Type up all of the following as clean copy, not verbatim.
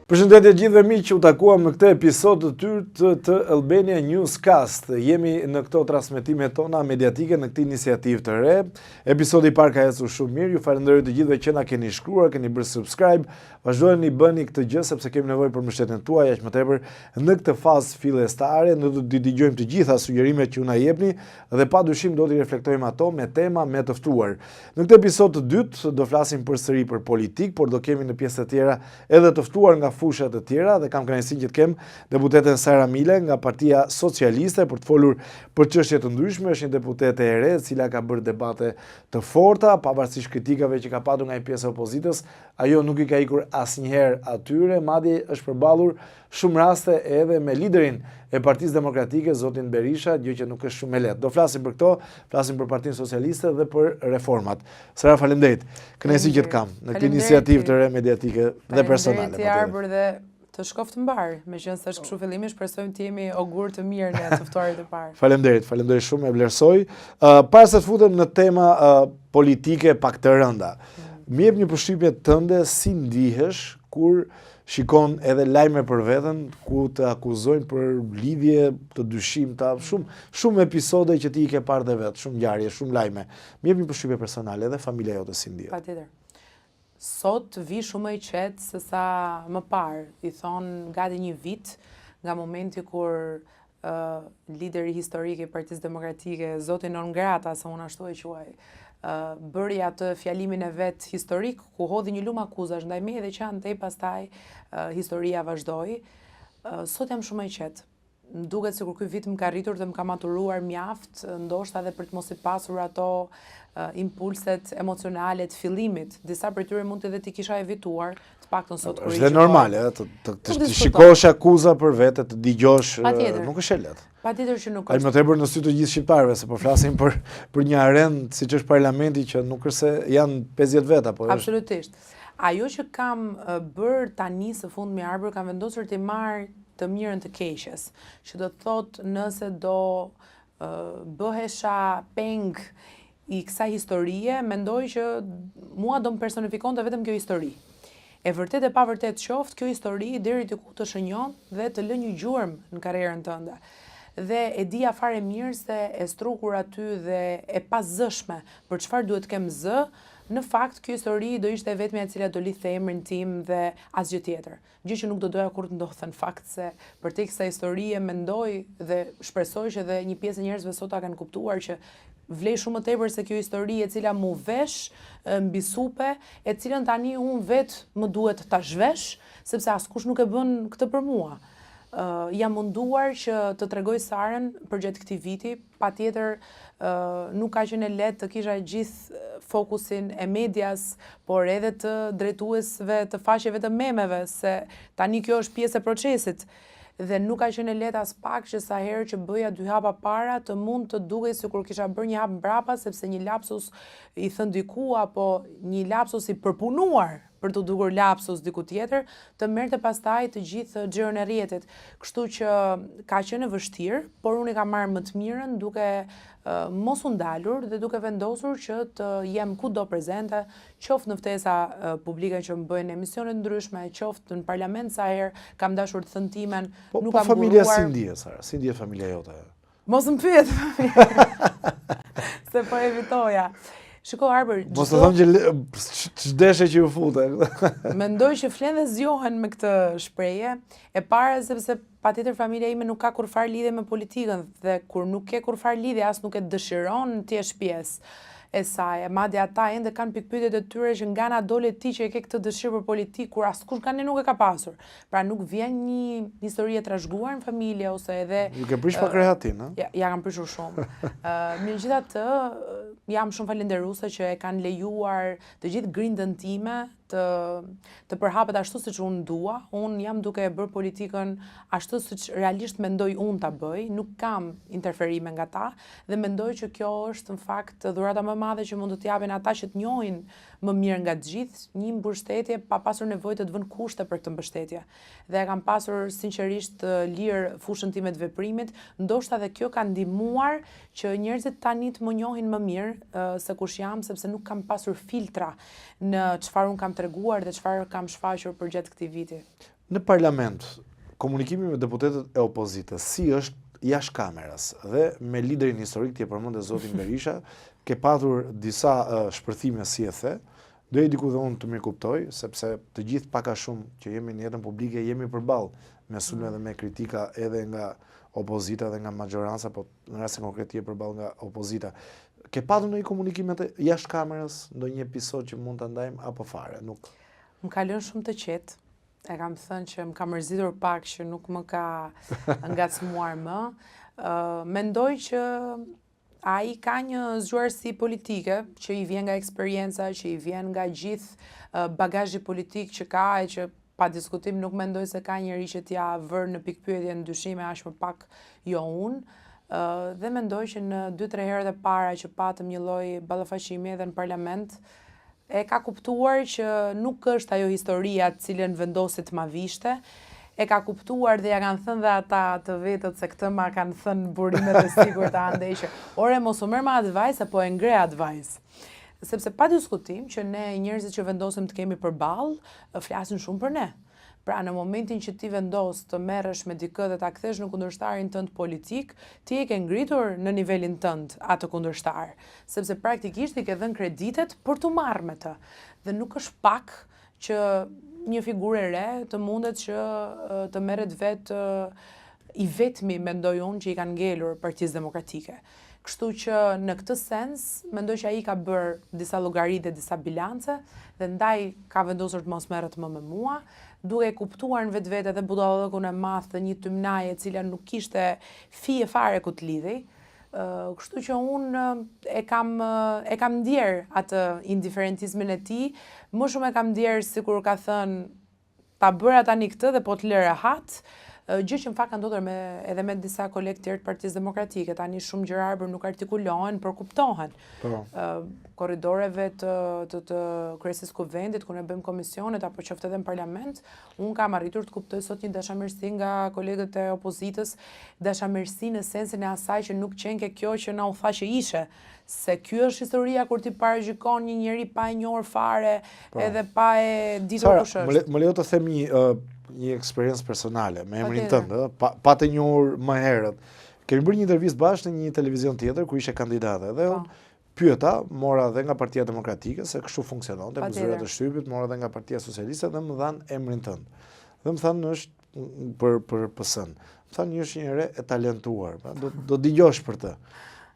Përshëndetje gjithëve miq që u takuam në këtë episod të tyre të Albania Newscast. Jemi në këto transmetime tona mediatike në këtë iniciativë të re. Episodi i parë ka ecur shumë mirë. Ju falenderoj të gjithëve që na keni shkruar, keni bërë subscribe. Vazhdojeni bëni këtë gjë sepse kemi nevojë për mbështetjen tuaj aq më tepër në këtë fazë fillestare. Ne do të dëgjojmë të gjitha sugjerimet që ju na jepni dhe padyshim do t'i reflektojmë ato me tema me të ftuar. Në këtë episod të dytë do flasim përsëri për politikë, por do kemi në pjesë të tjera edhe të ftuar nga fushat të tjera dhe kam kënaqësinë që të kem deputeten Sara Mile nga Partia Socialiste për të folur për çështje të ndryshme. Është një deputete e re, e cila ka bërë debate të forta, pavarësisht kritikave që ka patur nga një pjesë e opozitës. Ajo nuk i ka ikur asnjëherë atyre, madje është përballur shumë raste edhe me liderin e Partisë Demokratike, zotin Berisha, gjë që nuk është shumë e lehtë. Do flasim për këto, flasim për Partinë Socialiste dhe për reformat. Sara, faleminderit. Kënaqësi që të kam në këtë iniciativë të re mediatike dhe personale. Faleminderit dhe të shkoftë mbar, meqense është kështu fillimi, shpresojmë të jemi ogur të mirë në të ftuarit e parë. Faleminderit shumë, e vlerësoj. Para se të futem në tema politike pak të rënda, më jep një përshtypje tënde si ndihesh kur shikon edhe lajme për veten ku të akuzojnë për lidhje të dyshimta, shumë episode që ti i ke parë dhe vet, shumë ngjarje, shumë lajme. Më jep një përshtypje personale edhe familja jote si ndihet. Patjetër. Sot vi shumë i qetë se sa më parë, i thonë gati një vit nga momenti kur lideri historik i Partisë Demokratike, zoti non grata, se unë ashtu e quaj, bëri atë fjalimin e vet historik, ku hodhi një lumë akuzash ndaj meje dhe që antej pastaj historia vazhdoi. Sot jam shumë i qetë. Më duket sikur ky vit më ka rritur dhe më ka maturuar mjaft, ndoshta edhe për të mos i pasur ato impulset emocionale të fillimit. Disa prej tyre mund edhe t'i kisha evituar, të paktën sot kur i është normale, të shikosh akuza për vete, të dëgjosh, nuk është e lehtë. Patjetër që nuk është. Ai më tepër në sy të gjithë shqiptarëve, se po flasim për një arenë siç është parlamenti që nuk është se janë 50 veta, po është. Absolutisht. Ajo që kam bërë tani së fundmi Arbër, kam vendosur të marr të mirën të keqes, që do të thotë nëse do bëhesha peng i kësaj historie, mendoj që mua do më personifikonte vetëm kjo histori. E vërtet e pa vërtet qoftë, kjo histori deri diku të shënjon dhe të lë një gjurmë në karrierën tënde. Dhe e dija fare mirë se e strukur aty dhe e pazëshme për çfarë duhet të kem zë, në fakt, kjo histori do ishte vetmja e cila do lidhte emrin tim dhe asgjë tjetër. Gjë që nuk do doja kur të ndodhte në fakt, se për te kësaj historie mendoj dhe shpresoj që edhe një pjesë e njerëzve sot ta kanë kuptuar që vlej shumë më tepër se kjo histori e cila mu vesh mbi supe, e cilën tani unë vetë më duhet ta zhvesh, sepse askush nuk e bën këtë për mua. Jam munduar që të tregoj Sarën përgjatë këtij viti, patjetër nuk ka qenë lehtë të kisha gjithë fokusin e medias, por edhe të drejtuesve të faqeve të memeve, se tani kjo është pjesë e procesit. Dhe nuk ka qenë lehtë as pak që sa herë që bëja 2 hapa para të mund të dukej sikur kisha bërë një hap mbrapa, sepse një lapsus i thënë diku apo një lapsus i përpunuar për të dukur lapsus diku tjetër, të merrte pastaj të gjithë xhiron e rrjetit. Kështu që ka qenë vështirë, por unë i kam marrë më të mirën duke mos u ndalur dhe duke vendosur që të jem kudo prezente, qoftë në ftesa publike që më bëjnë emisione ndryshme, qoftë në parlament sa herë kam dashur të thënë timen, nuk kam familja si ndihet, Sara? Si ndihet familja jote? Mos më pyet familja. Se po evitoja. Shiko Arbër, mos të thonë që ç'deshe që ju fute. Mendoj që flen dhe zgjohen me këtë shprehje. E para sepse patjetër familja ime nuk ka kurfar lidhje me politikën dhe kur nuk ke kurfar lidhje as nuk e dëshiron ti jesh pjesë e saj. Madje ata ende kanë pikpyetjet e tyre që nga na dole ti që e ke këtë dëshirë për politikë, kur askush kanë nuk e ka pasur. Pra nuk vjen një histori e trashëguar në familje ose edhe ju ke prish pak rehatin, ha? Ja kam prishur shumë. Megjithatë, jam shumë falenderuese që e kanë lejuar të gjithë grindën time të përhapet ashtu siç unë dua. Unë jam duke e bërë politikën ashtu siç realisht mendoj unë ta bëj, nuk kam interferime nga ta dhe mendoj që kjo është në fakt dhurata më e madhe që mund të t'japin ata që të njohin më mirë nga të gjithë, një mbështetje pa pasur nevojë të vënë kushte për këtë mbështetje. Dhe e kam pasur sinqerisht lirë fushën time të veprimit, ndoshta edhe kjo ka ndihmuar që njerëzit tani të më njohin më mirë se kush jam, sepse nuk kam pasur filtra në çfarë un kam treguar dhe çfarë kam shfaqur përgjatë këtij viti. Në parlament, komunikimi me deputetët e opozitës, si është jashtë kameras dhe me liderin historik që e përmendë zotin Berisha, ke patur disa shpërthime si e the, do e diku dhe unë të mirë kuptoj, sepse të gjithë pak a shumë që jemi në jetën publike, jemi përballë me sulme dhe me kritika edhe nga opozita dhe nga majoranca, po në rastin konkret je përballë nga opozita. Ke patur ndonjë komunikim jashtë kamerës, ndonjë episod që mund ta ndajmë apo fare? Nuk. Më ka lënë shumë të qetë. E kam thënë që më ka mërzitur pak që nuk më ka ngacmuar më. Mendoj që ai ka një zgjuarsi politike që i vjen nga eksperienca, që i vjen nga gjithë bagazhi politik që ka e që pa diskutim nuk mendoj se ka njëri që t'ja vërë në pikpyetje në dyshime aq më pak jo unë. Dhe mendoj që në 2-3 herët e para që patëm një lloj ballafaqimi edhe në parlament, e ka kuptuar që nuk është ajo historia cilën vendosi të ma vishte, e ka kuptuar dhe ja kanë thënë dhe ata të vetët se këtë ma kanë thënë burimet e sigurta andej që ore mos u merr me advice apo e ngre advice. Sepse pa diskutim që ne njerëzit që vendosim të kemi përballë flasin shumë për ne. Pra në momentin që ti vendos të merresh me dikë dhe ta kthesh në kundërshtarin tënd politik, ti e ke ngritur në nivelin tënd atë kundërshtar, sepse praktikisht i ke dhënë kreditet për të marrë me të. Dhe nuk është pak që një figurë e re të mundet që të merret vetë i vetmi mendoj unë që i kanë ngelur Partisë Demokratike. Kështu që në këtë sens, mendoj që ai ka bërë disa llogari dhe disa bilance dhe ndaj ka vendosur të mos merret më me mua, duke kuptuar në vetvete dhe budallëkun e madh të një tymnaje e cila nuk kishte fije fare ku të lidhej. Kështu që unë e kam ndjer atë indiferentizmin e tij, më shumë e kam ndjer sikur ka thënë ta bëra tani këtë dhe po të lë rehat. Gjë që në fakt ka ndodhur edhe me disa kolegë tjerë të Partisë Demokratike, tani shumë gjëra nuk artikulohen, por kuptohen. Korridoreve të Kryesisë Kuvendit, ku ne bëjmë komisionet apo qoftë edhe në parlament, unë kam arritur të kuptoj sot një dashamirësi nga kolegët e opozitës, dashamirësi në sensin e asaj që nuk qenke kjo që na u tha që ishe. Se kjo është historia kur ti parajgjikon një njeri pa e njohur fare, edhe pa e ditur kush është. Më lejo të them një eksperiencë personale me emrin tënd, pa të njohur më herët. Kemi bërë një intervistë bashkë në një televizion tjetër ku ishe kandidate dhe unë pyeta, mora dhe nga Partia Demokratike se kështu funksiononte, mizurat e shtypit, mora dhe nga Partia Socialiste dhe më dhanë emrin tënd. Dhe më thanë është për PS-n. Më thanë një është një re e talentuar, do dëgjosh për të.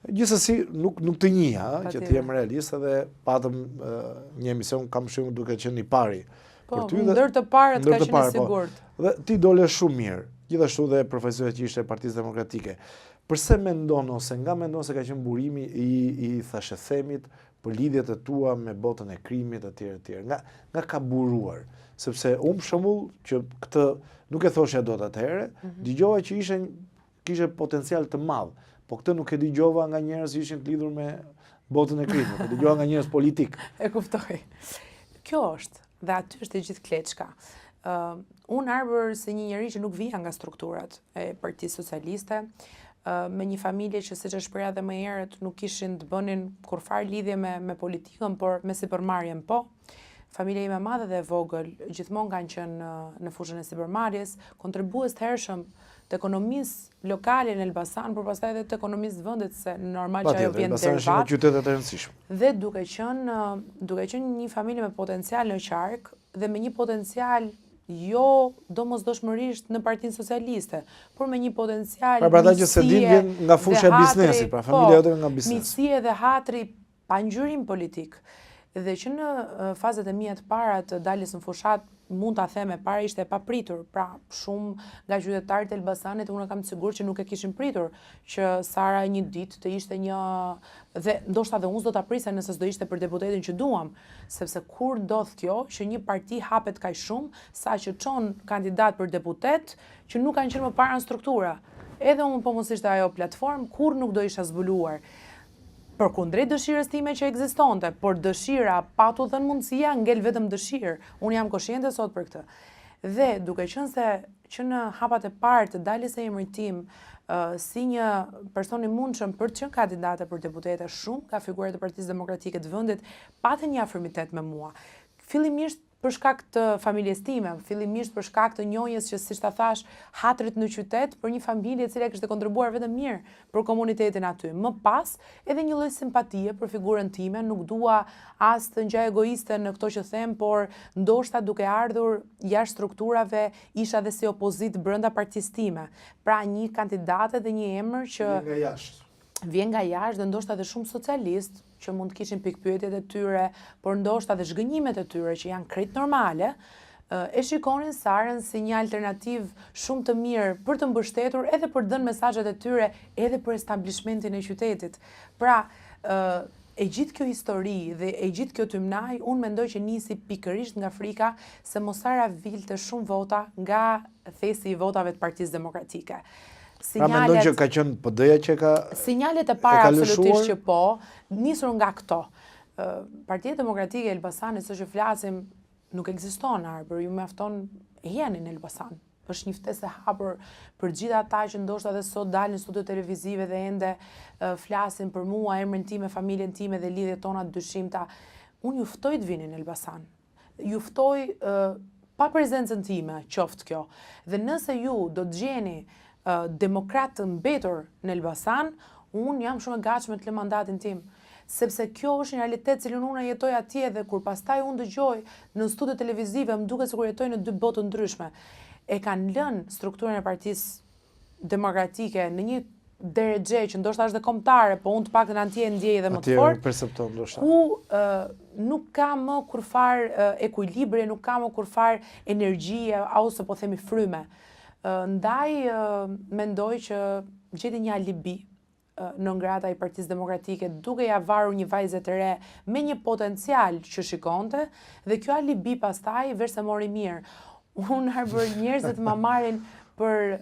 Gjithsesi nuk të njihja, që ti jem realist edhe patëm një emision kam shumë duke qenë i pari. Po, ndër të parët ka qenë sigurt. Dhe ti dole shumë mirë, gjithashtu dhe profesorët që ishte e Partisë Demokratike. Përse mendon ose nga mendon se ka qenë burimi i thashethemit për lidhjet e tua me botën e krimit etj. Nga ka buruar? Sepse unë për shembull që këtë nuk e thoshja dot atëherë, dëgjova që kishe potencial të madh. Po këtë nuk e dëgjova nga njerëz që ishin të lidhur me botën e krimit, e dëgjova nga njerëz politik. E kuptoj. Kjo është, dhe aty është e gjithë kleçka. Unë arbër se një njeri që nuk vija nga strukturat e Partisë Socialiste, me një familje që siç e shpreha edhe më herët nuk kishin të bënin kurfar lidhje me politikën, por me sipërmarrjen po. Familja ime e madhe dhe e vogël gjithmonë kanë qenë në fushën e sipërmarrjes, kontribues të hershëm të ekonomisë lokale në Elbasan, por pastaj edhe të ekonomisë të vendit, se normal që ajo vjen deri në qytetet e rëndësishme. Dhe duke qenë një familje me potencial në qark dhe me një potencial jo domosdoshmërisht në Partinë Socialiste, por me një potencial pra ata që se din vjen nga fusha e biznesit, pra familja jote nga biznesi. Miqësie dhe hatri pa ngjyrim politik. Dhe që në fazet e mia të para të daljes në fushat, mund ta them e para ishte e papritur, pra shumë nga qytetarët e Elbasanit unë kam të sigurt që nuk e kishin pritur që Sara një ditë të ishte një dhe ndoshta dhe unë do ta prisja nëse s'do ishte për deputetin që duam, sepse kur ndodh kjo që një parti hapet kaq shumë sa që çon kandidat për deputet që nuk kanë qenë më parë në struktura. Edhe unë po mos ishte ajo platformë, kur nuk do isha zbuluar. Përkundrejt dëshirës time që ekzistonte, por dëshira pa t'u dhënë mundësia ngel vetëm dëshirë. Unë jam koshjente sot për këtë. Dhe duke qenë se që në hapat e parë të daljes së emrit tim si një person i mundshëm për të qenë kandidate për deputete, shumë ka figurat e Partisë Demokratike të vendit patën një afërmitet me mua. Fillimisht për shkak të familjes time, fillimisht për shkak të njohjes që siç ta thash, hatrit në qytet për një familje e cila kishte kontribuar vetëm mirë për komunitetin aty. Më pas, edhe një lloj simpatie për figurën time, nuk dua as të ngjaj egoiste në këto që them, por ndoshta duke ardhur jashtë strukturave, isha dhe si opozit brenda partisë time. Pra një kandidate dhe një emër që nga jashtë. Vjen nga jashtë dhe ndoshta dhe shumë socialist që mund të kishin pikpyetjet e tyre, por ndoshta dhe zhgënjimet e tyre që janë krejt normale, e shikonin Sarën si një alternativë shumë të mirë për të mbështetur edhe për dhënë mesazhet e tyre edhe për establishmentin e qytetit. Pra, e gjithë kjo histori dhe e gjithë kjo tymnaj, unë mendoj që nisi pikërisht nga frika se Mosara vilte shumë vota nga thesi i votave të Partisë Demokratike. Pra mendoj që ka qenë PD-ja që ka sinjalet e para absolutisht që po, nisur nga këto. Partia Demokratike e Elbasanit, së që flasim, nuk ekziston Arbër, ju mjafton jeni në Elbasan. Është një ftesë e hapur për gjithë ata që ndoshta edhe sot dalin në studio televizive dhe ende flasin për mua, emrin time, familjen time dhe lidhjet tona të dyshimta. Unë ju ftoj të vini në Elbasan. Ju ftoj pa prezencën time, qoftë kjo. Dhe nëse ju do të gjeni demokrat të mbetur në Elbasan, unë jam shumë e gatshme të lë mandatin tim. Sepse kjo është një realitet cilën unë jetoj atje dhe kur pastaj unë dëgjoj në studio televizive, më duket sikur jetoj në dy botë të ndryshme. E kanë lënë strukturën e Partisë Demokratike në një drejtë që ndoshta është dhe kombëtare, po unë të paktën antje ndjej dhe më të fortë. Atje percepton ndoshta. Ku nuk ka më kurfar ekuilibri, nuk ka më kurfar energjie ose po themi fryme. Ndaj mendoj që gjeti një alibi në ngrata i Partisë Demokratike duke ja varur një vajzë të re me një potencial që shikonte dhe kjo alibi pastaj veç se mori mirë. Unë Arbër njerëzit ma marrin për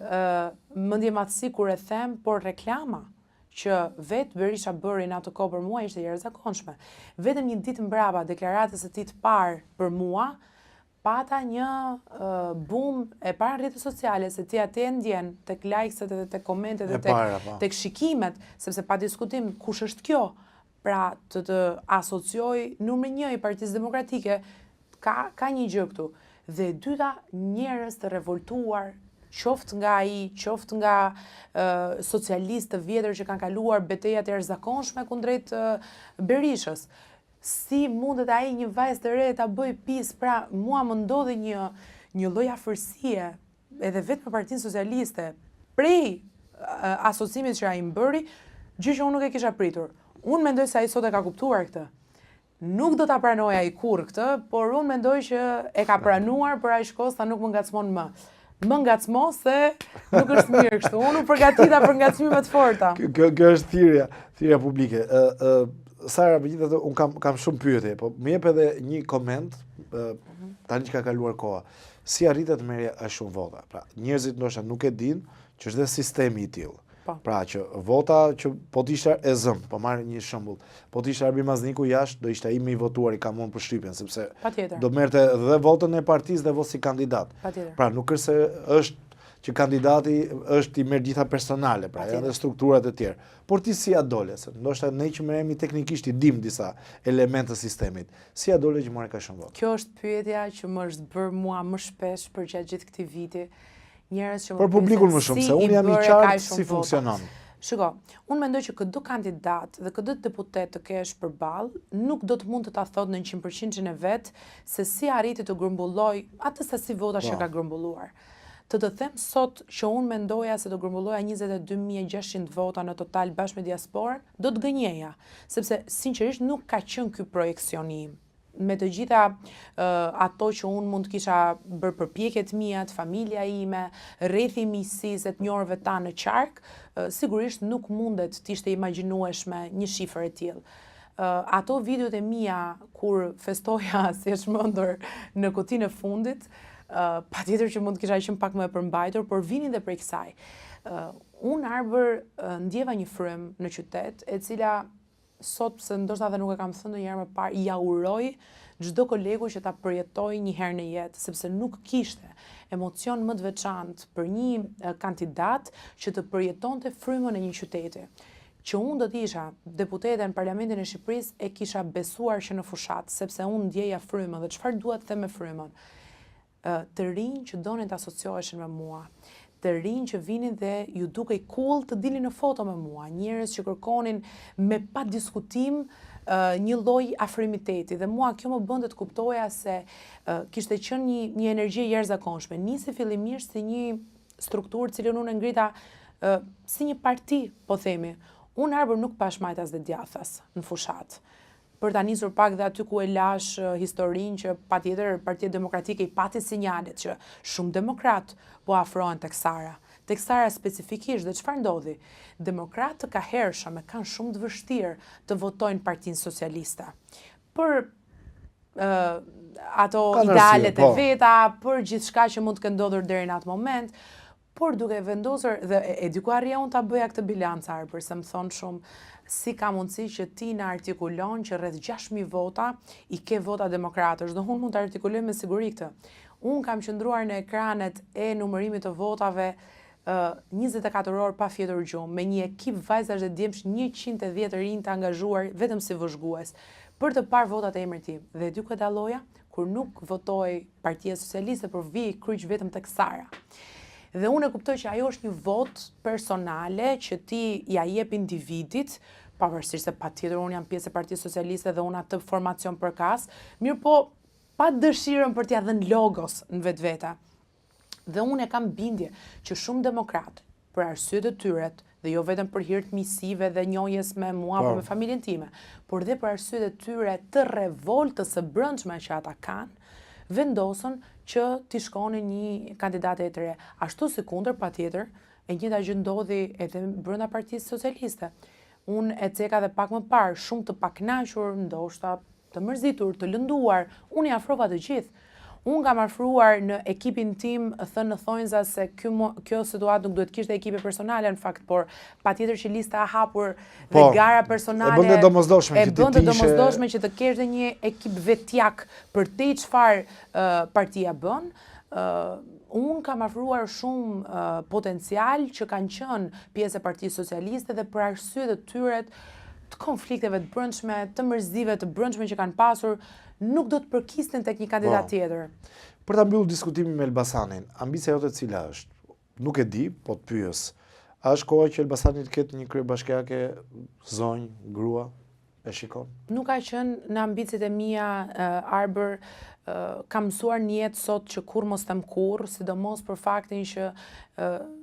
mendjematësi kur e them, por reklama që vetë Berisha bëri në atë kohë për mua ishte jashtëzakonshme. Vetëm një ditë mbrapa deklaratës së tij të parë për mua, pata një boom e para në rrjetet sociale, se ti atë ndjen tek like-set edhe tek komentet edhe tek shikimet, sepse pa diskutim kush është kjo. Pra të asocioj numri 1 i Partisë Demokratike, ka një gjë këtu. Dhe dyta, njerëz të revoltuar, qoftë nga ai, qoftë nga socialistë të vjetër që kanë kaluar betejat e jashtëzakonshme kundrejt Berishës. Si mundet ai një vajzë të re ta bëj pis, pra mua më ndodhi një lloj afërsie edhe vetëm me Partinë Socialiste prej asociimit që ai më bëri, gjë që unë nuk e kisha pritur. Unë mendoj se ai sot e ka kuptuar këtë. Nuk do ta pranoj ai kurrë këtë, por unë mendoj që e ka pranuar për aq kohë sa nuk më ngacmon më. Më ngacmo se nuk është mirë kështu. Unë u përgatita për ngacmime të forta. Kjo është thirrja publike. Sara, megjithatë, unë kam shumë pyetje, po më jep edhe një koment, tani që ka kaluar koha. Si arritet të merrja aq shumë vota? Pra, njerëzit ndoshta nuk e dinë që është dhe sistemi i tillë. Pra që vota që po të ishte e zëm, po marr një shembull. Po të ishte Arbi Mazniku jashtë, do ishte ai më i votuar i kam unë për shtypjen, sepse do merrte dhe votën e partisë dhe vot si kandidat. Pra nuk është se është që kandidati është i merr gjitha personale, pra janë dhe strukturat e tjera. Por ti si a dole, se ndoshta ne që merremi teknikisht i dim disa elemente të sistemit. Si a dole që morë ka shumë votë? Kjo është pyetja që më është bërë mua më shpesh për gjatë gjithë këtij viti. Njerëz që për publikun më shumë, se unë jam i qartë si funksionon. Shiko, unë mendoj që çdo kandidat dhe çdo deputet të kesh përballë nuk do të mund të ta thotë në 100% e vet se si arriti të grumbulloj atë sasi votash që ka grumbulluar. Të them sot që unë mendoja se do grumbulloja 22.600 vota në total bashkë me diasporën, do të gënjeja, sepse sinqerisht nuk ka qenë ky projeksionim. Me të gjitha ato që unë mund të kisha bërë përpjekjet mia, familja ime, rrethi i miqësisë, të njohurve ta në qark, sigurisht nuk mundet të ishte imagjinueshme një shifër e tillë. Ato videot e mia kur festoja si e shmendur në kutinë e fundit, patjetër që mund të kisha qenë pak më e përmbajtur, por vinin dhe prej kësaj. Unë Arbër ndjeva një frymë në qytet, e cila sot, pse ndoshta edhe nuk e kam thënë ndonjëherë më parë, ja uroj çdo kolegu që ta përjetoj një herë në jetë, sepse nuk kishte emocion më të veçantë për një kandidat që të përjetonte frymën e një qyteti. që unë do t'isha deputete në Parlamentin e Shqipërisë e kisha besuar që në fushat, sepse unë ndjeja frymën dhe çfarë dua të them me frymën. Të rinj që donin të asocioheshin me mua, të rinj që vinin dhe ju dukej cool të dilin në foto me mua, njerëz që kërkonin me pa diskutim një lloj afrimiteti dhe mua kjo më bënte të kuptoja se kishte qenë një energji e jashtëzakonshme. Nisi fillimisht si një strukturë cilën unë ngrita si një parti, po themi. Unë Arbër nuk pash majtas dhe djathas në fushat. Për ta nisur pak dhe aty ku e lash historinë që patjetër Partia Demokratike i pati sinjalet që shumë demokrat po afrohen tek Sara. Tek Sara specifikisht dhe çfarë ndodhi? Demokratë të kahershëm e kanë shumë të vështirë të votojnë Partinë Socialiste. Për ato idealet e veta, për gjithçka që mund të kenë ndodhur deri në atë moment, por duke vendosur dhe e diku arrija unë ta bëja këtë bilancë Arbër, se më thonë shumë si ka mundësi që ti në artikulon që rreth 6.000 vota i ke vota demokratësh, dhe unë mund të artikuloj me siguri këtë. Unë kam qëndruar në ekranet e numërimit të votave 24 orë pa fjetur gjumë, me një ekip vajzash dhe djemsh 110 rinj të angazhuar vetëm si vëzhgues, për të parë votat e emrit tim. Dhe dy këtë dalloja, kur nuk votoi Partia Socialiste, por vi kryq vetëm tek Sara. Dhe unë e kuptoj që ajo është një vot personale që ti ja jep individit, pavarësisht se patjetër unë jam pjesë e Partisë Socialiste dhe unë atë formacion përkas, mirë po pa dëshirën për t'ia dhënë logos në vetvete. Dhe unë e kam bindje që shumë demokratë, për arsye të tyre, dhe jo vetëm për hir të miqësive dhe njohjes me mua apo me familjen time, por dhe për arsye të tyre të revoltës së brendshme që ata kanë, vendosën që t'i shkonin një kandidate e të re. Ashtu si kundër, patjetër, e njëjta gjë ndodhi edhe brenda Partisë Socialiste. Unë e ceka dhe pak më parë, shumë të pakënaqur, ndoshta të mërzitur, të lënduar, unë i afrova të gjithë. Unë kam afruar në ekipin tim thënë në thonjza se kjo situatë nuk duhet kishte ekipe personale në fakt, por patjetër që lista e hapur dhe gara personale e bënte domosdoshme që të kesh dhe një ekip vetjak për te çfarë partia bën. Unë kam afruar shumë potencial që kanë qenë pjesë e Partisë Socialiste dhe për arsye të tyre të konflikteve të brendshme, të mërzive të brendshme që kanë pasur, nuk do të përkisnin tek një kandidat tjetër. Për ta mbyllur diskutimin me Elbasanin, ambicia jote cila është? Nuk e di, po të pyes. A është koha që Elbasani të ketë një kryebashkiake zonjë, grua? E shikon? Nuk ka qenë në ambicet e mia, Arbër, kam mësuar një jetë sot që kur mos them kurrë, sidomos për faktin që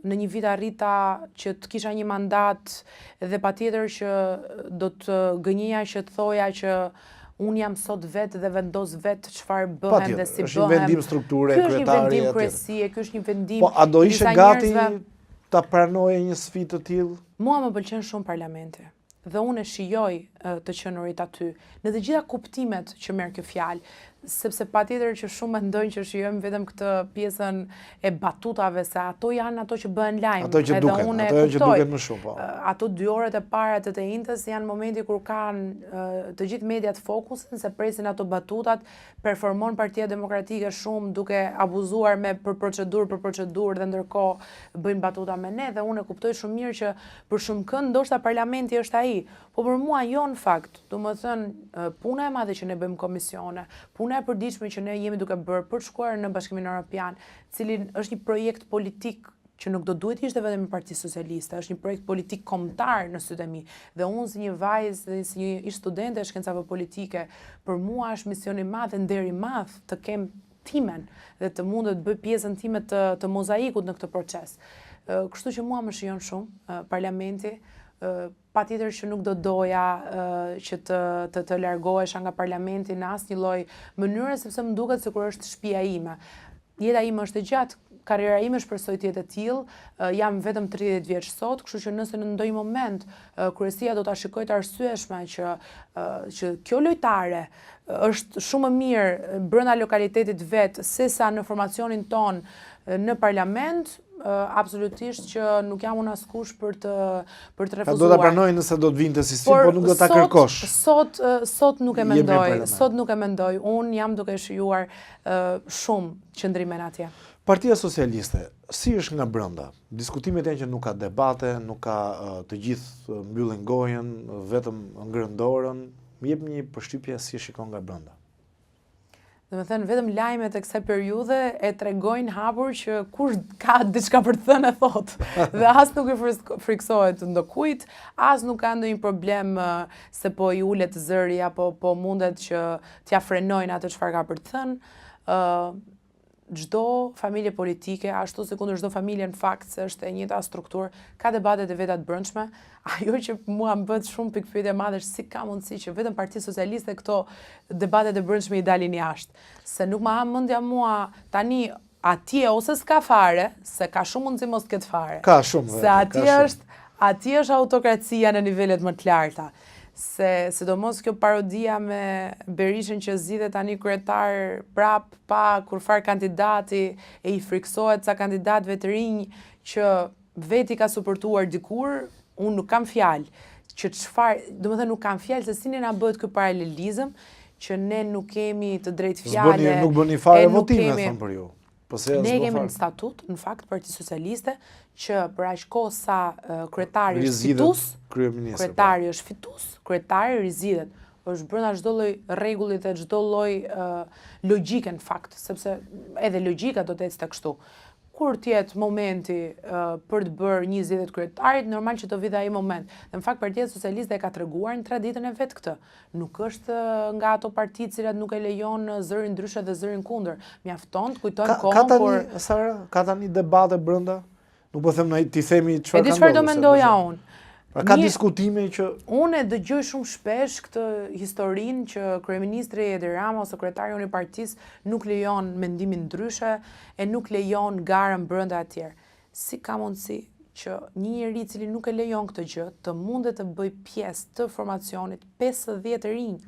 në një vit arrita që të kisha një mandat dhe patjetër që do të gënjeja që të thoja që unë jam sot vetë dhe vendos vetë çfarë bëhem dhe si bëhem. Është një vendim strukture, kryetari. Ky është një vendim kryesie, ky është një vendim. Po a do ishe gati ta pranoje një sfidë të tillë? Mua më pëlqen shumë parlamenti. Dhe unë e shijoj të qenurit aty, në të gjitha kuptimet që merr kjo fjalë, sepse patjetër që shumë mendojnë që shijojmë vetëm këtë pjesën e batutave, se ato janë ato që bëhen lajm. Ato që duken, ato që duken më shumë, po. Ato 2 orët e para të të njëjtës janë momenti kur kanë të gjithë mediat fokusin se presin ato batutat, performon Partia Demokratike shumë duke abuzuar për procedurë dhe ndërkohë bëjnë batuta me ne dhe unë e kuptoj shumë mirë që për shumë kënd ndoshta parlamenti është ai, po për mua jo në fakt, domethënë puna e madhe që ne bëjmë komisione, puna e përditshme që ne jemi duke bërë për të shkuar në Bashkimin Evropian, cili është një projekt politik që nuk do duhet ishte vetëm në Partisë Socialiste, është një projekt politik kombëtar në sytë e mi. Dhe unë si një vajzë dhe si një studente e shkencave politike, për mua është mision i madh dhe nder i madh të kem timen dhe të mundet të bëj pjesën time të mozaikut në këtë proces. Kështu që mua më shijon shumë parlamenti, patjetër që nuk do doja që të largohesha nga parlamenti në asnjë lloj mënyre sepse më duket sikur është shtëpia ime. Jeta ime është e gjatë, karriera ime shpresoj të jetë e tillë, jam vetëm 30 vjeç sot, kështu që nëse në ndonjë moment kryesia do ta shikojë të arsyeshme që kjo lojtare është shumë më mirë brenda lokalitetit vet sesa në formacionin ton në parlament, absolutisht që nuk jam unë askush për të refuzuar. Do ta pranoj nëse do të vinte si sfidë, por nuk do ta kërkosh. Sot nuk e mendoj, sot nuk e mendoj. Unë jam duke shijuar shumë qëndrimen atje. Partia Socialiste, si është nga brenda? Diskutimet janë që nuk ka debate, nuk ka të gjithë mbyllin gojen, vetëm ngrën dorën. Më jep një përshtypje si shikon nga brenda. Domethënë vetëm lajmet e kësaj periudhe e tregojnë hapur që kush ka diçka për të thënë e thot. Dhe as nuk e friksohet ndokujt, as nuk ka ndonjë problem se po i ulet zëri apo po mundet që t'ja frenojnë atë çfarë ka për të thënë. Çdo familje politike, ashtu si kundër çdo familje në fakt se është e njëjta strukturë, ka debatet e veta të brendshme. Ajo që mua më bët shumë pikpyetje e madhe është si ka mundësi që vetëm Partia Socialiste këto debatet e brendshme i dalin jashtë. Se nuk ma ha mendja mua tani atje ose s'ka fare, se ka shumë mundësi mos ketë fare. Ka shumë. Se atje është autokracia në nivelet më të larta. Se sidomos kjo parodia me Berishën që zgjidhet tani kryetar prap pa kurfar kandidati e i friksohet sa kandidatëve të rinj që veti ka suportuar dikur, unë nuk kam fjalë që çfarë, domethënë nuk kam fjalë se si ne na bëhet ky paralelizëm që ne nuk kemi të drejtë fjale. Nuk bëni fare votime thon për ju. Ne kemi në statut, në fakt, Partia Socialiste, që për aq kohë sa kryetari është fitus, kryetari është fitus, kryetari rizidhet, është brenda çdo lloj rregulli dhe çdo lloj logjike në fakt, sepse edhe logjika do të ecë kështu. Kur tjetë momenti për të bërë një zgjedhje të kryetarit, normal që të vijë ai moment. Dhe në fakt Partia Socialiste e ka treguar në traditën e vet këtë. Nuk është nga ato parti të cilat nuk e lejon zërin ndryshe dhe zërin kundër. Mjafton të kujtojnë kohën kur Sara, ka tani debate brenda? Nuk po them ti themi çfarë ka ndodhur. Edhe çfarë do mendoja unë? Pra ka diskutime që unë e dëgjoj shumë shpesh këtë historinë që kryeministri Edi Rama ose kryetari i partisë nuk lejon mendimin ndryshe e nuk lejon garën brenda atje. Si ka mundësi që një njeri i cili nuk e lejon këtë gjë të mundet të bëj pjesë të formacionit 50 rinj?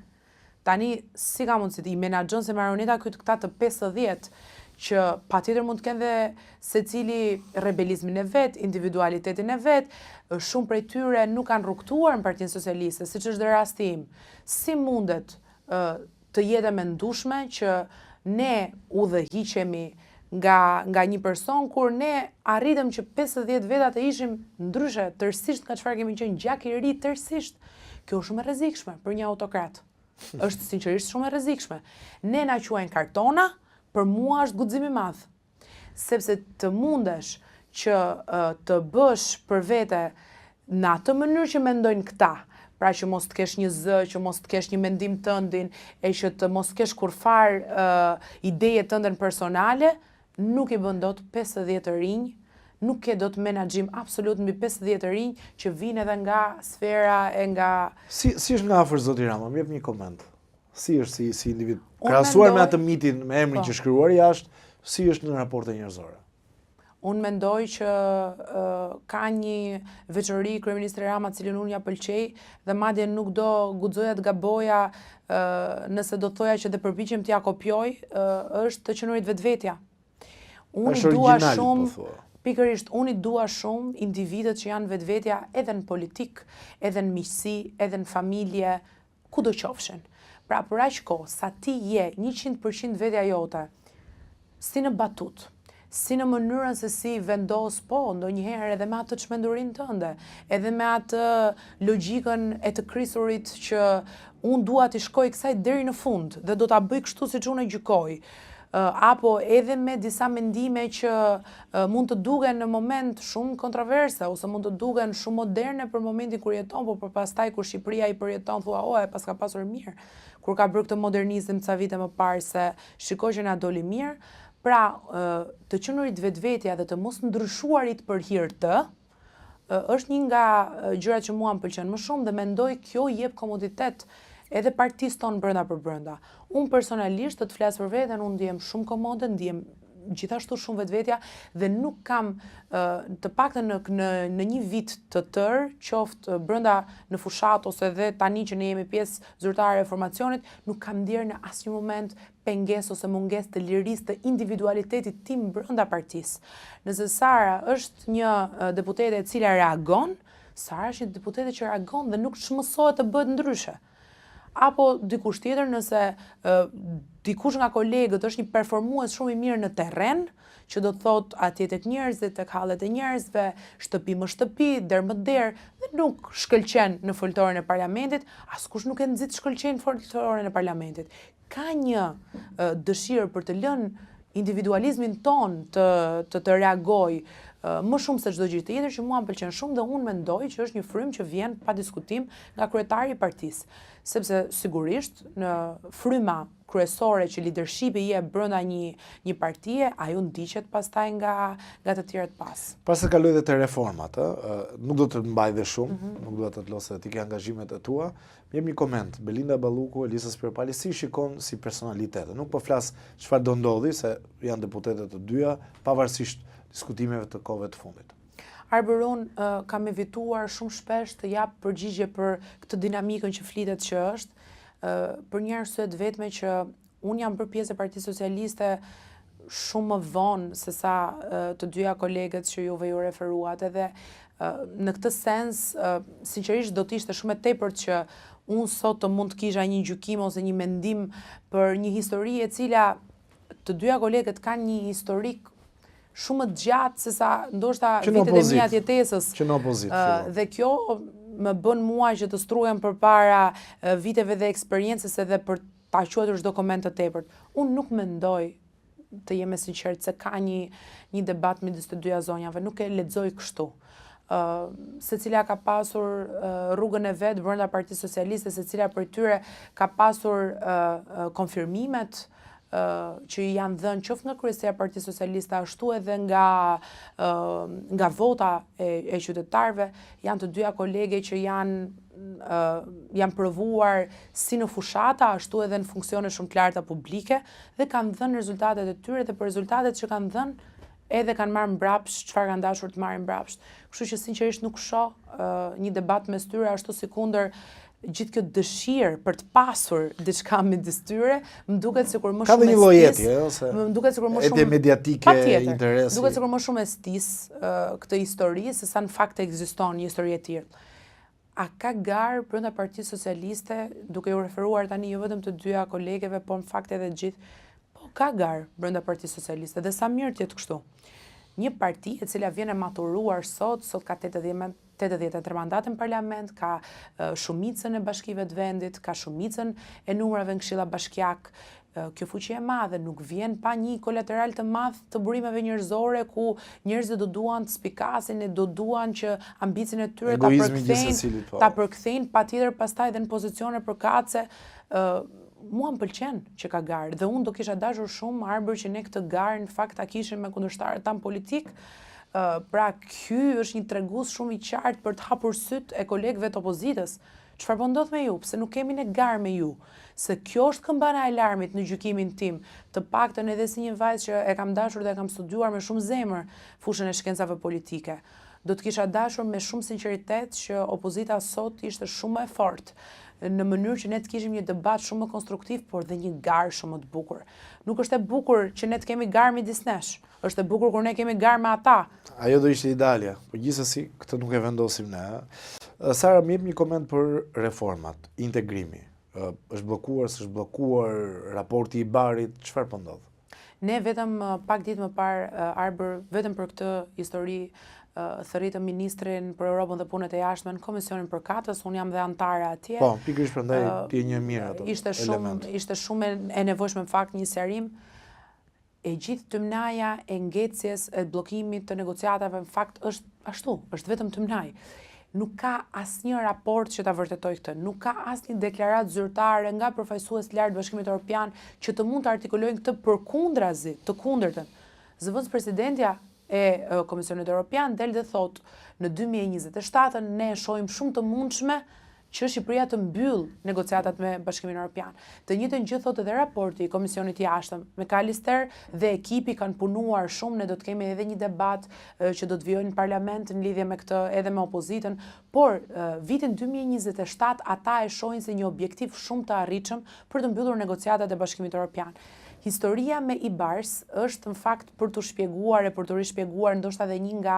Tani si ka mundësi i menaxhon se marioneta këta të 50 që patjetër mund të kenë dhe secili rebelizmin e vet, individualitetin e vet, shumë prej tyre nuk kanë rrugtuar në Partinë Socialiste, siç është dhe rasti im. Si mundet të jetë e mendueshme që ne udhëhiqemi nga një person kur ne arritëm që 50 veta të ishim ndryshe tërësisht nga çfarë kemi qenë gjak i ri tërësisht. Kjo është shumë e rrezikshme për një autokrat. Është sinqerisht shumë e rrezikshme. Ne na quajnë kartona, për mua është guxim i madh. Sepse të mundesh që të bësh për vete në atë mënyrë që mendojnë këta, pra që mos të kesh një zë, që mos të kesh një mendim tëndin, e që të mos kesh kurfar ideje tënden personale, nuk i bën dot 50 rinj, nuk ke dot menaxhim absolut mbi 50 rinj që vinë edhe nga sfera e nga Si është nga afër zoti Rama? Më jep një koment. Si është si individ? Krahasuar me atë mitin me emrin që shkruar jashtë, si është në raporte njerëzore? Unë mendoj që ka një veçori kryeministri Rama cilën unë ja pëlqej dhe madje nuk do guxoja të gaboja nëse do thoja që dhe përpiqem t'ja kopjoj, është të qenurit vetvetja. Unë i dua shumë, pikërisht unë i dua shumë individët që janë vetvetja edhe në politik, edhe në miqësi, edhe në familje, kudo qofshin. Pra për aq kohë sa ti je 100% vetja jote, si në batut, si në mënyrën se si vendos ndonjëherë edhe me atë çmendurinë tënde, edhe me atë logjikën e të krisurit që unë dua të shkoj kësaj deri në fund dhe do ta bëj kështu siç unë e gjykoj. Apo edhe me disa mendime që mund të duken në moment shumë kontroverse ose mund të duken shumë moderne për momentin kur jeton, por pastaj kur Shqipëria i përjeton thua, e pas ka pasur mirë. Kur ka bërë këtë modernizëm ca vite më parë se shikoj që na doli mirë, pra të qenurit vetvetja dhe të mos ndryshuarit për hir të, është një nga gjërat që mua më pëlqen më shumë dhe mendoj kjo jep komoditet edhe partisë tonë brenda për brenda. Unë personalisht të flas për veten, unë ndihem shumë komode, ndihem gjithashtu shumë vetvetja dhe nuk kam të paktën në një vit të tërë, qoftë brenda në fushat ose edhe tani që ne jemi pjesë zyrtare e formacionit, nuk kam ndier në asnjë moment pengesë ose mungesë të lirisë të individualitetit tim brenda partisë. Nëse Sara është një deputete e cila reagon, Sara është një deputete që reagon dhe nuk çmësohet të bëhet ndryshe. Apo dikush tjetër nëse dikush nga kolegët është një performues shumë i mirë në terren, që do të thot atje tek njerëzit, tek hallet e njerëzve, shtëpi më shtëpi, der më der, dhe nuk shkëlqen në foltoren e parlamentit, askush nuk e nxit shkëlqen foltoren e parlamentit. Ka një dëshirë për të lënë individualizmin ton të reagoj më shumë se çdo gjë tjetër, që mua më pëlqen shumë dhe unë mendoj që është një frym që vjen pa diskutim nga kryetari i partisë, sepse sigurisht në fryma kryesore që leadershipi je brenda një partie, ajo ndiqet pastaj nga të tjerët pas. Pas se kaloj dhe të reformat, nuk do të mbaj dhe shumë, nuk do të lose ti ke angazhimet e tua. Jem një koment, Belinda Balluku, Elisa Spirpali, si shikon si personalitete? Nuk po flas çfarë do ndodhi, se janë deputetet të dyja, pavarësisht diskutimeve të kohëve të fundit. Arber, unë kam evituar shumë shpesh të jap përgjigje për këtë dinamikën që flitet që është, për një arsye të vetme që unë jam bërë pjesë e Partisë Socialiste shumë më vonë se sa të dyja kolegët që juve ju referuat, edhe në këtë sens, sinqerisht do të ishte shumë e tepërt që unë sot të mund të kisha një gjykim ose një mendim për një histori e cila të dyja kolegët kanë një historik shumë të gjatë se sa ndoshta vitet e mia të jetesës. Që në opozit. Dhe kjo më bën mua që të struhem përpara viteve dhe eksperiencës edhe për ta quajtur çdo koment të tepërt. Unë nuk mendoj, të jem e sinqert, se ka një debat midis të dyja zonjave, nuk e lexoj kështu. Secila ka pasur rrugën e vet brenda Partisë Socialiste, secila prej tyre ka pasur konfirmimet që janë dhënë qoftë nga kryesia e Partisë Socialiste, ashtu edhe nga vota e qytetarëve. Janë të dyja kolege që janë provuar si në fushata, ashtu edhe në funksione shumë të larta publike, dhe kanë dhënë rezultatet e tyre, dhe për rezultatet që kanë dhënë edhe kanë marrë mbrapsht çfarë kanë dashur të marrin mbrapsht. Kështu që sinqerisht nuk shoh një debat mes tyre, ashtu sikundër gjithë kjo dëshirë për të pasur diçka midis tyre, më duket sikur më shumë ka dhe një lloj etje, ose më duket sikur më shumë mediatike, interesi. Duket sikur më shumë estis këtë histori se sa në fakt ekziston një histori e tillë. A ka garë brenda Partisë Socialiste, duke u referuar tani jo vetëm të dyja kolegeve, por në fakt edhe gjithë, po ka garë brenda Partisë Socialiste, dhe sa mirë të jetë kështu. Një parti e cila vjen e maturuar sot ka 83 mandate në parlament, ka shumicën e bashkive të vendit, ka shumicën e numrave në këshilla bashkiak. Kjo fuqi e madhe nuk vjen pa një kolateral të madh të burimeve njerëzore, ku njerëzit do duan të spikasin, do duan që ambicin e tyre ta përkthejnë patjetër pastaj dhe në pozicione përkatëse. Mua më pëlqen që ka garë, dhe unë do kisha dashur shumë Arber që ne këtë garë në fakt ta kishim me kundërshtarët tan politik. Pra ky është një tregues shumë i qartë për të hapur syt e kolegëve të opozitës. Çfarë po ndodh me ju? Pse nuk kemi ne garë me ju? Se kjo është këmbana e alarmit në gjykimin tim, të paktën edhe si një vajzë që e kam dashur dhe e kam studiuar me shumë zemër fushën e shkencave politike. Do të kisha dashur me shumë sinqeritet që opozita sot ishte shumë e fortë, në mënyrë që ne të kishim një debat shumë më konstruktiv, por dhe një garë shumë më të bukur. Nuk është e bukur që ne të kemi garë midis nesh, është e bukur kur ne kemi garë me ata. Ajo do ishte idealja, por gjithsesi këtë nuk e vendosim ne. Sara, më jep një koment për reformat, integrimi. Është bllokuar, s'është bllokuar, raporti i Barit, çfarë po ndodh? Ne vetëm pak ditë më parë, Arber, vetëm për këtë histori thërritëm ministrin për Europën dhe punët e jashtme në Komisionin për Katës, unë jam dhe antare atje. Po, pikërisht prandaj ti je një mirë ato. Ishte shumë e nevojshme në fakt një sqarim. E gjithë tymnaja e ngecjes e bllokimit të negociatave në fakt është ashtu, është vetëm tymnaj. Nuk ka asnjë raport që ta vërtetoj këtë, nuk ka asnjë deklaratë zyrtare nga përfaqësues të lartë Bashkimit Evropian që të mund të artikulojnë këtë përkundrazi, të kundërtën. Zëvendëspresidentja e Komisionit Evropian del dhe thot, në 2027 ne shohim shumë të mundshme që Shqipëria të mbyll negociatat me Bashkimin Evropian. Të njëjtën gjë thot edhe raporti i Komisionit të Jashtëm. McAllister dhe ekipi kanë punuar shumë, ne do të kemi edhe një debat që do të vijojë në parlament në lidhje me këtë edhe me opozitën, por vitin 2027 ata e shohin si një objektiv shumë të arritshëm për të mbyllur negociatat e Bashkimit Evropian. Historia me Ibars është në fakt për të shpjeguar e për të rishpjeguar ndoshta edhe një nga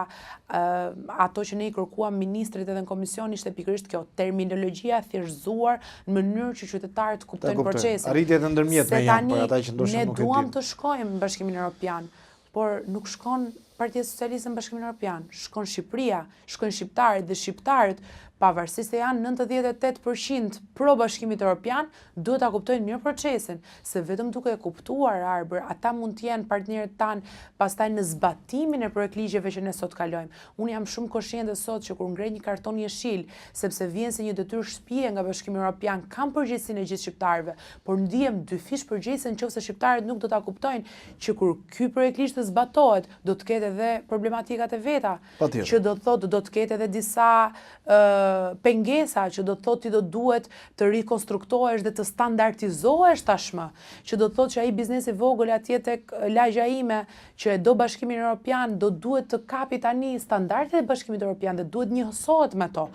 ato që ne i kërkuam ministrit edhe në komision ishte pikërisht kjo, terminologjia e thjeshtëzuar në mënyrë që qytetarët kuptojnë procesin. Arritjet e ndërmjetme janë për ata që ndoshta nuk e dinë. Ne duam të shkojmë në Bashkimin Evropian, por nuk shkon Partia Socialiste në Bashkimin Evropian, shkon Shqipëria, shkojnë shqiptarët dhe shqiptarët, pavarësisht se janë 98% pro Bashkimit Evropian, duhet ta kuptojnë mirë procesin, se vetëm duke e kuptuar Arber, ata mund të jenë partnerët tanë pastaj në zbatimin e projektligjeve që ne sot kalojmë. Unë jam shumë koshjente sot që kur ngrej një karton jeshil, sepse vjen se një detyrë shtëpie nga Bashkimi Evropian, kam përgjegjësinë e gjithë shqiptarëve, por ndihem dyfish përgjegjëse nëse shqiptarët nuk do ta kuptojnë që kur ky projektligj të zbatohet, do të ketë edhe problematikat e veta, që do të thotë do të ketë edhe disa pengesa që do të thotë ti do duhet të rikonstruktohesh dhe të standardizohesh tashmë, që do të thotë që ai biznesi vogël atje tek lagja ime që e do Bashkimin Evropian do duhet të kapi tani standardet e Bashkimit Evropian dhe duhet njësohet me to.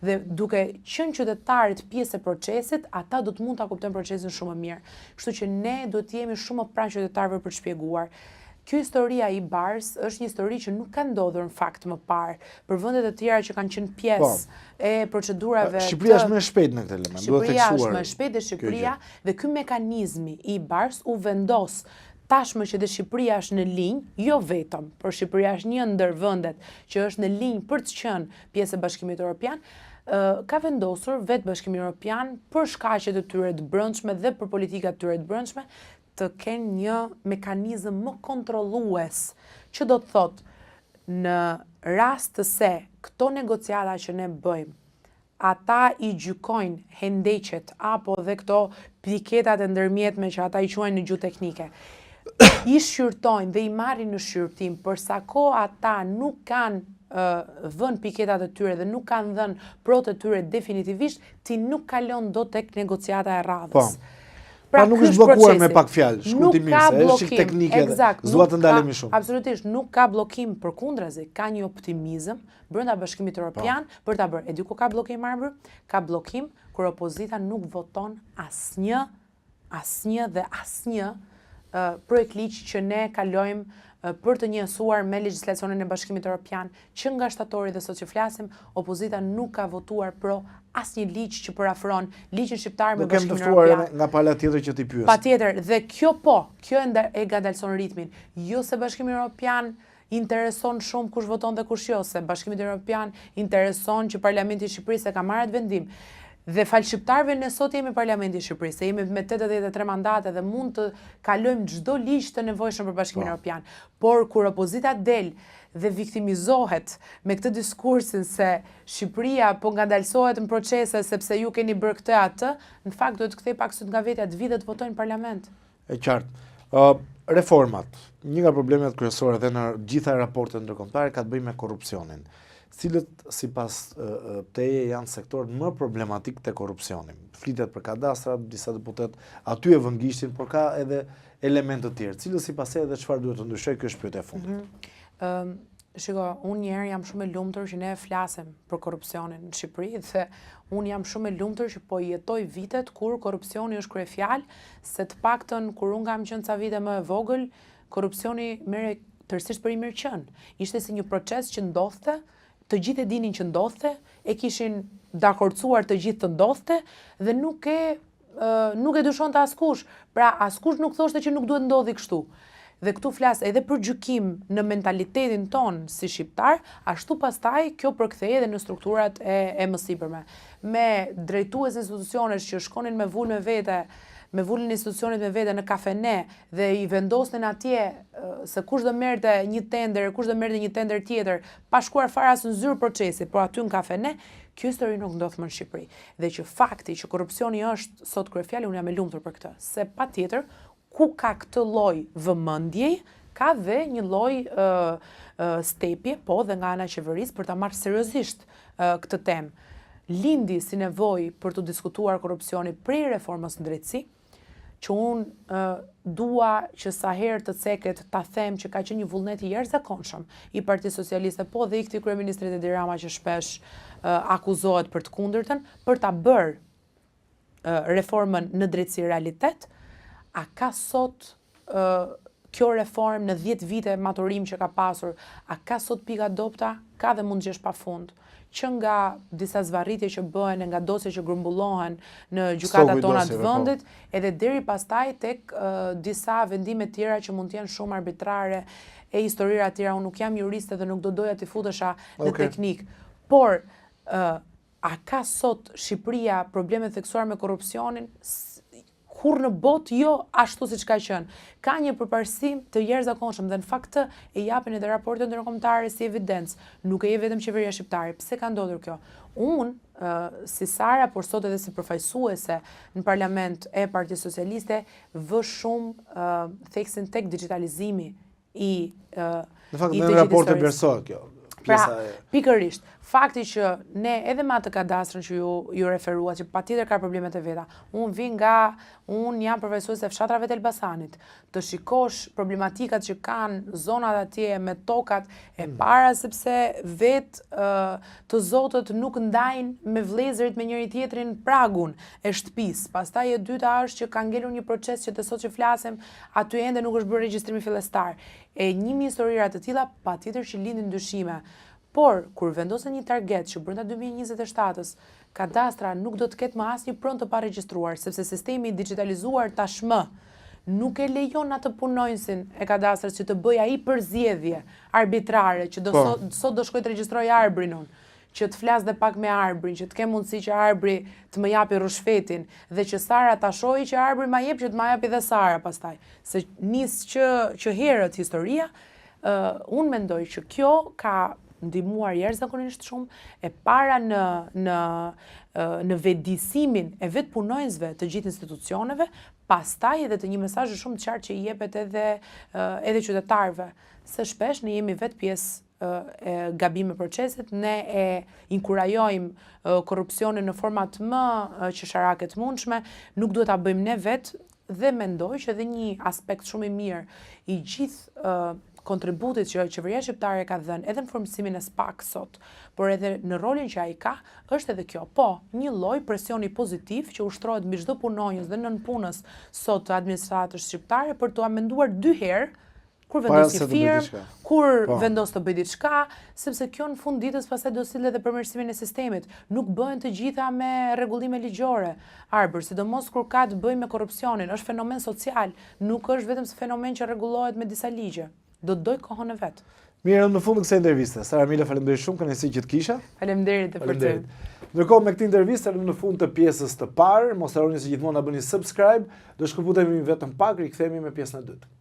Dhe duke qenë qytetarët pjesë e procesit, ata do të mund ta kuptojnë procesin shumë më mirë. Kështu që ne duhet të jemi shumë më pranë qytetarëve për të shpjeguar. Kjo historia e Ibars është një histori që nuk ka ndodhur në fakt më parë për vendet e tjera që kanë qenë pjesë e procedurave. Shqipëria është më e shpejtë në këtë element. Shqipëria është më e shpejtë dhe Shqipëria dhe ky mekanizmi i Ibars u vendos tashmë që dhe Shqipëria është në linjë, jo vetëm, por Shqipëria është një ndër vendet që është në linjë për të qenë pjesë e Bashkimit Evropian, ka vendosur vetë Bashkimi Evropian për shkaqet e tyre të brendshme dhe për politikat e tyre të brendshme të kenë një mekanizëm më kontrollues, që do të thotë në rast të se këto negociata që ne bëjmë, ata i gjykojnë hendeqet apo dhe këto piketat e ndërmjetme që ata i quajnë në gjuhë teknike, i shqyrtojnë dhe i marrin në shqyrtim, përsa kohë ata nuk kanë vënë piketat e tyre dhe nuk kanë dhënë prot e tyre definitivisht, ti nuk kalon dot tek negociata e radhës. Pra nuk është bllokuar me pak fjalë, shkurtimisht, është çik teknike dhe s'dua të ndalemi shumë. Absolutisht, nuk ka bllokim, përkundrazi, ka një optimizëm brenda Bashkimit Evropian për ta bërë. E di ku ka bllokim Arber? Ka bllokim kur opozita nuk voton asnjë dhe asnjë projektligj që ne kalojmë për të njësuar me legjislacionin e Bashkimit Evropian, që nga shtatori dhe sot që flasim, opozita nuk ka votuar pro asnjë ligj që përafron ligjin shqiptar me Bashkimin Evropian. Nga pala tjetër që ti pyes. Patjetër, dhe kjo e ngadalson ritmin. Jo se Bashkimi Evropian intereson shumë kush voton dhe kush jo, se Bashkimit Evropian intereson që Parlamenti i Shqipërisë e ka marrë atë vendim. Dhe falë shqiptarëve ne sot jemi Parlamenti i Shqipërisë, jemi me 83 mandate dhe mund të kalojmë çdo ligj të nevojshëm për Bashkimin Evropian. Por kur opozita del dhe viktimizohet me këtë diskursin se Shqipëria po ngadalsohet në procese sepse ju keni bërë këtë atë, në fakt duhet të kthej pak syt nga vetja të vi dhe të votojnë në parlament. E qartë. Reformat. Një nga problemet kryesore dhe në gjitha raportet ndërkombëtare ka të bëjë me korrupsionin. Cilët sipas teje janë sektorët më problematik të korrupsionit. Flitet për kadastrat, disa deputet aty e vëngjishtin, por ka edhe elemente të tjerë. Cilët sipas teje dhe çfarë duhet të ndryshojë, kjo është pyetja e fundit. Shiko, unë njerë jam shumë e lumtur që ne flasim për korrupsionin në Shqipëri dhe unë jam shumë e lumtur që po jetoj vitet kur korrupsioni është kryefjalë, se të paktën kur unë kam qenë ca vite më e vogël, korrupsioni merre tërësisht për i mirë qenë. Ishte si një proces që ndodhte, të gjithë e dinin që ndodhte, e kishin dakordsuar të gjithë të ndodhte dhe nuk e dyshonte askush. Pra askush nuk thoshte që nuk duhet ndodhi kështu. Dhe këtu flas edhe për gjykim në mentalitetin ton si shqiptar, ashtu pastaj kjo përkthehej edhe në strukturat e mësipërme. Me drejtues institucionesh që shkonin me vul me vete, me vulin institucionit me vete në kafene dhe i vendosnin atje se kush do merrte një tender, kush do merrte një tender tjetër, pa shkuar fare as në zyrë procesi, por aty në kafene, kjo histori nuk ndodh më në Shqipëri. Dhe që fakti që korrupsioni është sot kryefjalë, unë jam e lumtur për këtë, se patjetër ku ka këtë lloj vëmendjeje, ka dhe një lloj stepje, po dhe nga ana e qeverisë për ta marrë seriozisht këtë temë. Lindi si nevojë për të diskutuar korrupsionin prej reformës në drejtësi, që unë dua që sa herë të ceket ta them që ka qenë një vullnet i jashtëzakonshëm i Partisë Socialiste, po dhe i këtij kryeministrit Edi Rama që shpesh akuzohet për të kundërtën, për ta bërë reformën në drejtësi realitet. A ka sot kjo reformë në 10 vite maturim që ka pasur, a ka sot pika dopta, ka dhe mund gjesh pafund. Që nga disa zvarritje që bëhen, nga dosje që grumbullohen në gjykatat tona të vendit, edhe deri pastaj tek disa vendime tjera që mund të jenë shumë arbitrare e historira tjera. Unë nuk jam juriste dhe nuk do doja të futesha në teknik. Por, a ka sot Shqipëria probleme theksuar me korrupsionin? Kur në botë jo ashtu siç ka qenë. Ka një përparësim të jashtëzakonshëm dhe në fakt e japin edhe raportet ndërkombëtare si evidencë. Nuk e je vetëm qeveria shqiptare. Pse ka ndodhur kjo? Unë si Sara, por sot edhe si përfaqësuese në parlament e Partisë Socialiste, vë shumë theksin tek digitalizimi i në fakt në raporte vlerësohet kjo. Pra, pikërisht, fakti që ne edhe me atë kadastrën që ju referuat, që patjetër ka problemet e veta, unë jam përfaqësuese e fshatrave të Elbasanit, të shikosh problematikat që kanë zonat atje me tokat e para, sepse vetë të zotët nuk ndajnë me vëllezërit me njëri tjetrin pragun e shtëpisë. Pastaj e dyta është që ka ngelur një proces që të sot që flasim, aty ende nuk është bërë regjistrimi fillestar. E një historira të tilla patjetër që lindin dyshime. Por, kur vendosen një target që brenda 2027-ës, kadastra nuk do të ketë më asnjë pronë të paregjistruar, sepse sistemi digitalizuar tashmë nuk e lejon atë punonjësin e kadastrës që të bëjë ai përzgjedhje arbitrare, që sot do shkoj të regjistroj arbrin unë, që të flas dhe pak me arbrin, që të kem mundësi që arbri të më japi rushfetin, dhe që Sara ta shohë që arbri ma jep, që të ma japi dhe Sara pastaj. Se nis që herët historia, unë mendoj që kjo ka ndihmuar jashtëzakonisht shumë e para në vetëdijsimin e vetë punonjësve të gjithë institucioneve, pastaj edhe të një mesazhi shumë të qartë që i jepet edhe qytetarëve, se shpesh ne jemi vetë pjesë e gabime procesit, ne e inkurajojmë korrupsionin në format më qesharake të mundshme, nuk duhet ta bëjmë ne vetë, dhe mendoj që edhe një aspekt shumë i mirë i gjithë kontributit që qeveria shqiptare ka dhënë edhe në formësimin e SPAK sot, por edhe në rolin që ai ka, është edhe kjo. Po, një lloj presioni pozitiv që ushtrohet mbi çdo punonjës dhe nënpunës sot të administratës shqiptare për t'u amenduar 2 herë kur vendos një firmë, kur vendos të bëjë diçka, sepse kjo në fund ditës pastaj do sillet edhe përmirësimin e sistemit. Nuk bëhen të gjitha me rregullime ligjore. Arbër, sidomos kur ka të bëjë me korrupsionin, është fenomen social, nuk është vetëm fenomen që rregullohet me disa ligje. Do të doj kohën e vet. Mirë, në fund të kësaj interviste, Sara Mila, faleminderit shumë kënaqësi që të kisha. Faleminderit për ty. Ndërkohë me këtë intervistë në fund të pjesës të parë, mos harroni se gjithmonë na bëni subscribe, do shkëputemi vetëm pak, rikthehemi me pjesën e dytë.